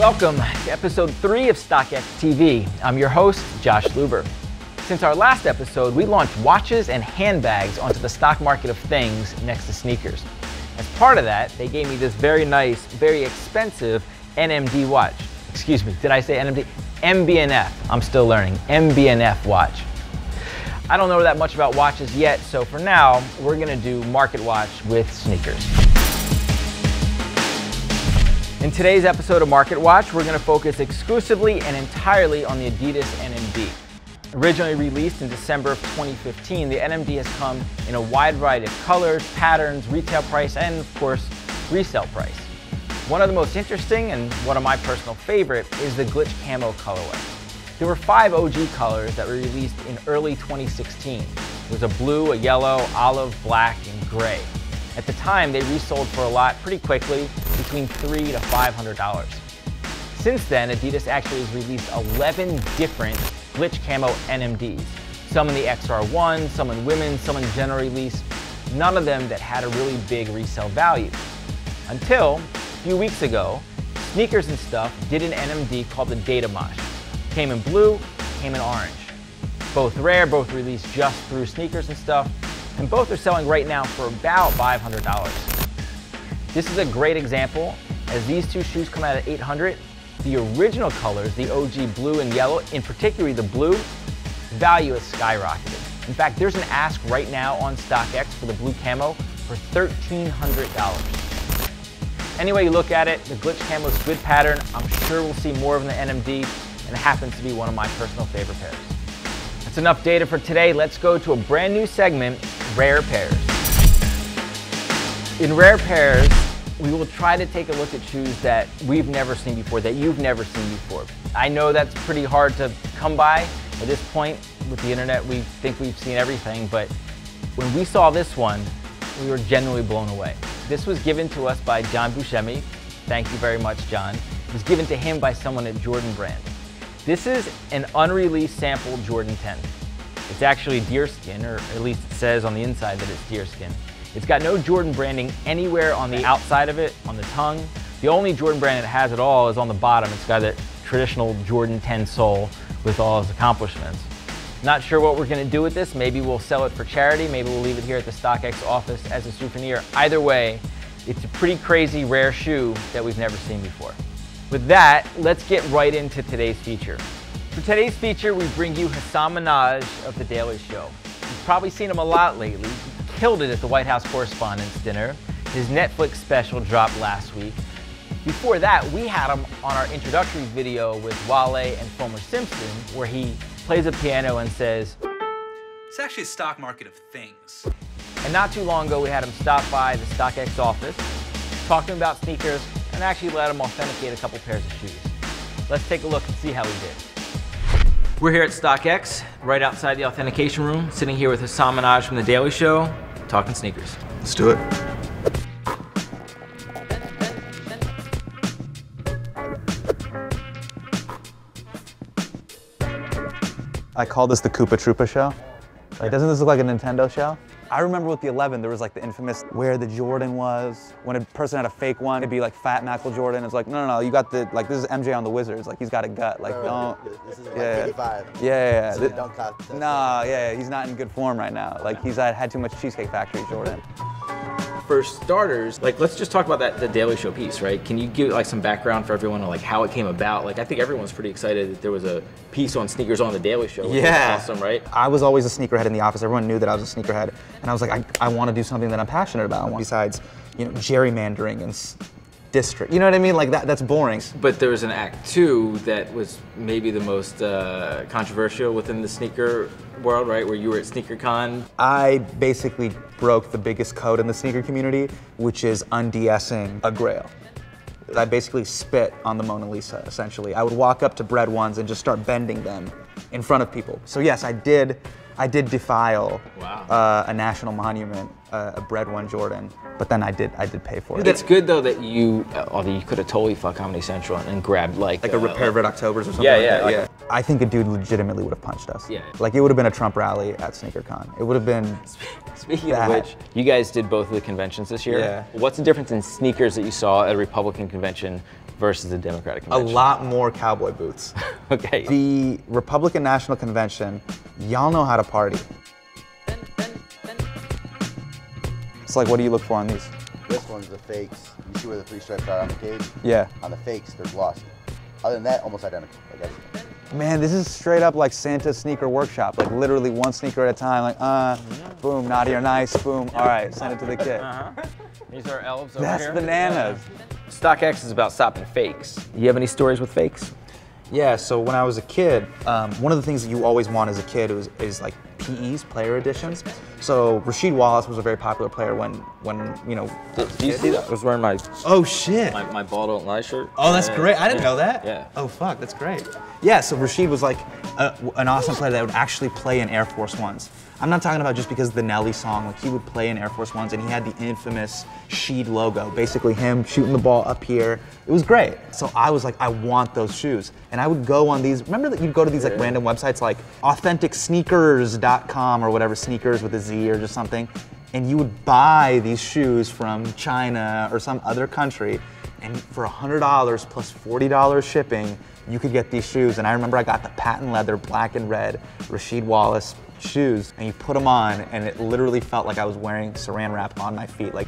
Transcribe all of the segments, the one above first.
welcome to episode 3 of StockX TV. I'm your host, Josh Luber. Since our last episode, we launched watches and handbags onto the stock market of things next to sneakers. As part of that, they gave me this very nice, very expensive NMD watch. Excuse me, did I say NMD? MB&F, I'm still learning, MB&F watch. I don't know that much about watches yet, so for now, we're gonna do market watch with sneakers. In today's episode of Market Watch, we're gonna focus exclusively and entirely on the Adidas NMD. Originally released in December of 2015, the NMD has come in a wide variety of colors, patterns, retail price, and of course, resale price. One of the most interesting and one of my personal favorite is the Glitch Camo colorway. There were 5 OG colors that were released in early 2016. There was a blue, a yellow, olive, black, and gray. At the time, they resold for a lot pretty quickly, between $300 to $500. Since then, Adidas actually has released 11 different Glitch Camo NMDs. Some in the XR1, some in women's, some in general release, none of them that had a really big resale value. Until a few weeks ago, Sneakersnstuff did an NMD called the Datamosh. Came in blue, came in orange. Both rare, both released just through Sneakersnstuff, and both are selling right now for about $500. This is a great example, as these two shoes come out at $800. The original colors, the OG blue and yellow, in particular the blue, value has skyrocketed. In fact, there's an ask right now on StockX for the blue camo for $1,300. Any way you look at it, the Glitch Camo is a good pattern. I'm sure we'll see more of in the NMD, and it happens to be one of my personal favorite pairs. That's enough data for today. Let's go to a brand new segment, Rare Pairs. In Rare Pairs, we will try to take a look at shoes that we've never seen before, that you've never seen before. I know that's pretty hard to come by. At this point, with the internet, we think we've seen everything, but when we saw this one, we were genuinely blown away. This was given to us by John Buscemi. Thank you very much, John. It was given to him by someone at Jordan Brand. This is an unreleased sample Jordan 10. It's actually deerskin, or at least it says on the inside that it's deerskin. It's got no Jordan branding anywhere on the outside of it, on the tongue. The only Jordan brand it has at all is on the bottom. It's got a traditional Jordan 10 sole with all its accomplishments. Not sure what we're gonna do with this. Maybe we'll sell it for charity. Maybe we'll leave it here at the StockX office as a souvenir. Either way, it's a pretty crazy, rare shoe that we've never seen before. With that, let's get right into today's feature. For today's feature, we bring you Hasan Minhaj of The Daily Show. You've probably seen him a lot lately. He killed it at the White House Correspondent's dinner. His Netflix special dropped last week. Before that, we had him on our introductory video with Wale and Homer Simpson, where he plays a piano and says, "It's actually a stock market of things." And not too long ago, we had him stop by the StockX office, talk to him about sneakers, and actually let him authenticate a couple pairs of shoes. Let's take a look and see how he did. We're here at StockX, right outside the authentication room, sitting here with Hasan Minhaj from The Daily Show, talking sneakers. Let's do it. I call this the Koopa Troopa show. Like, doesn't this look like a Nintendo show? I remember with the 11, there was like the infamous where the Jordan was. When a person had a fake one, it'd be like Fat Michael Jordan. It's like, no, you got the, like, this is MJ on the Wizards. Like, he's got a gut. Like, don't. This is like 85. Yeah. So don't cost. Nah, yeah, he's not in good form right now. Like, he's had too much Cheesecake Factory Jordan. For starters, like, let's just talk about the Daily Show piece, right? Can you give like some background for everyone on like how it came about? Like, I think everyone's pretty excited that there was a piece on sneakers on the Daily Show. Yeah. Awesome, right? I was always a sneakerhead in the office. Everyone knew that I was a sneakerhead. And I was like, I want to do something that I'm passionate about. Besides, you know, gerrymandering and district. You know what I mean? Like, that's boring. But there was an act 2 that was maybe the most controversial within the sneaker world, right? Where you were at SneakerCon. I basically broke the biggest code in the sneaker community, which is unDSing a grail. I basically spit on the Mona Lisa, essentially. I would walk up to bread ones and just start bending them in front of people. So yes, I did defile a national monument a Bread 1 Jordan, but then I did pay for it. That's good though that you, although you could have totally fucked Comedy Central and grabbed like a Repair Red Octobers or something yeah, like that. yeah. I think a dude legitimately would have punched us. Yeah. Like it would have been a Trump rally at SneakerCon. It would have been. Speaking of which, you guys did both of the conventions this year. Yeah. What's the difference in sneakers that you saw at a Republican convention versus a Democratic convention? A lot more cowboy boots. Okay. The Republican National Convention, y'all know how to party. It's like, what do you look for on these? This one's the fakes. You see where the 3 stripes are on the cage? Yeah. On the fakes, they're glossy. Other than that, almost identical. I guess. Man, this is straight up like Santa's sneaker workshop. Like literally one sneaker at a time. Like, boom, naughty or nice, boom. All right, send it to the kid. These are elves over That's here. bananas. StockX is about stopping fakes. You have any stories with fakes? Yeah, so when I was a kid, one of the things that you always want as a kid is like PEs, player editions. So Rasheed Wallace was a very popular player when you know. Do you see that? I was wearing my Oh shit. my ball don't lie shirt. Oh, that's great. I didn't know that. Yeah. Oh fuck, that's great. Yeah, so Rasheed was like an awesome player that would actually play in Air Force Ones. I'm not talking about just because of the Nelly song, like he would play in Air Force Ones and he had the infamous Sheed logo, basically him shooting the ball up here. It was great. So I was like, I want those shoes. And I would go on these, remember that you'd go to these like random websites like authenticate or whatever, sneakers with a Z or just something, and you would buy these shoes from China or some other country, and for $100 plus $40 shipping, you could get these shoes. And I remember I got the patent leather black and red Rasheed Wallace shoes, and you put them on and it literally felt like I was wearing saran wrap on my feet, like,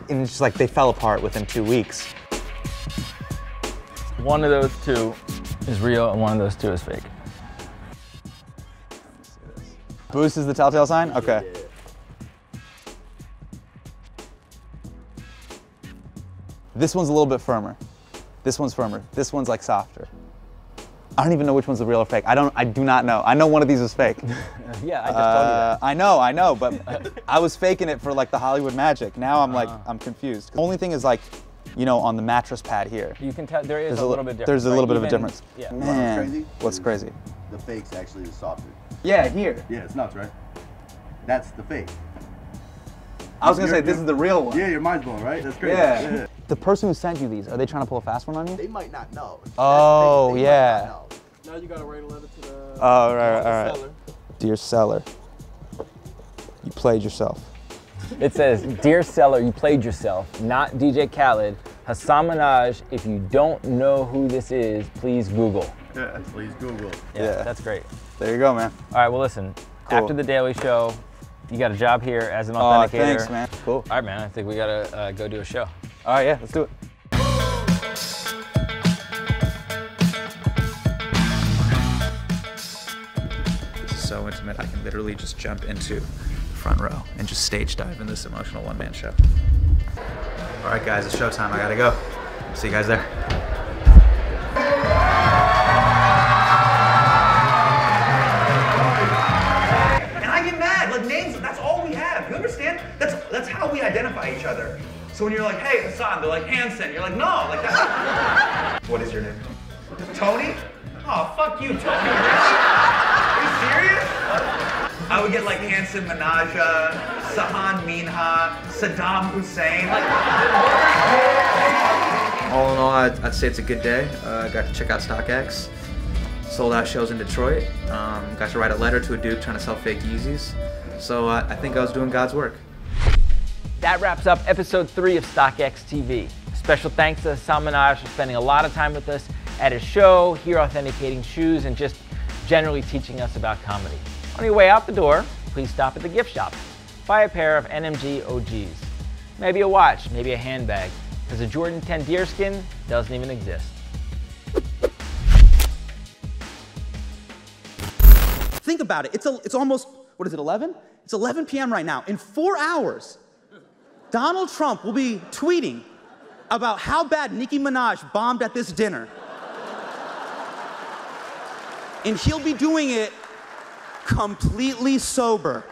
and it's just like they fell apart within 2 weeks. One of those two is real and one of those two is fake. Boost is the telltale sign? Okay. This one's a little bit firmer. This one's firmer. This one's like softer. I don't even know which one's the real or fake. I do not know. I know one of these is fake. Yeah, I just told you that. I know, but I was faking it for like the Hollywood magic. Now I'm like, I'm confused. The only thing is like, you know, on the mattress pad here. You can tell there is a little bit difference. There's a little bit of a Even- difference. Yeah. Man, crazy? what's crazy? The fake's actually is softer. Yeah, here. Yeah, it's nuts, right? That's the fake. I was gonna say this is the real one. Yeah, your mind's blown, right? That's crazy. Yeah. The person who sent you these, are they trying to pull a fast one on you? They might not know. That's Oh, the thing, they yeah. might not know. Now you gotta write a letter to the Oh, right, all right. seller. Dear seller, you played yourself. It says, "Dear seller, you played yourself. Not DJ Khaled. Hasan Minhaj. If you don't know who this is, please Google." Yeah, please Google. Yeah. That's great. There you go, man. All right, well listen, Cool. after the Daily Show, you got a job here as an Oh, authenticator. thanks, man. Cool. All right, man, I think we gotta go do a show. All right, yeah, let's do it. This is so intimate, I can literally just jump into the front row and just stage dive in this emotional one-man show. All right, guys, it's showtime. I gotta go. See you guys there. And I get mad, like names, that's all we have. You understand? That's how we identify each other. So when you're like, hey, Hasan, they're like, Hanson. You're like, no, like that's... What is your name? Tony? Oh, fuck you, Tony. Are you serious? I would get like Hasan Minhaj, Hasan Minhaj, Saddam Hussein. Like, All in all, I'd say it's a good day. Got to check out StockX. Sold out shows in Detroit. Got to write a letter to a dude trying to sell fake Yeezys. So I think I was doing God's work. That wraps up episode 3 of StockX TV. Special thanks to Hasan Minhaj for spending a lot of time with us at his show, here authenticating shoes, and just generally teaching us about comedy. On your way out the door, please stop at the gift shop. Buy a pair of NMD OGs. Maybe a watch, maybe a handbag, because a Jordan 10 deerskin doesn't even exist. think about it. It's almost, what is it, 11? It's 11 p.m. right now. In 4 hours, Donald Trump will be tweeting about how bad Nicki Minaj bombed at this dinner. And he'll be doing it completely sober.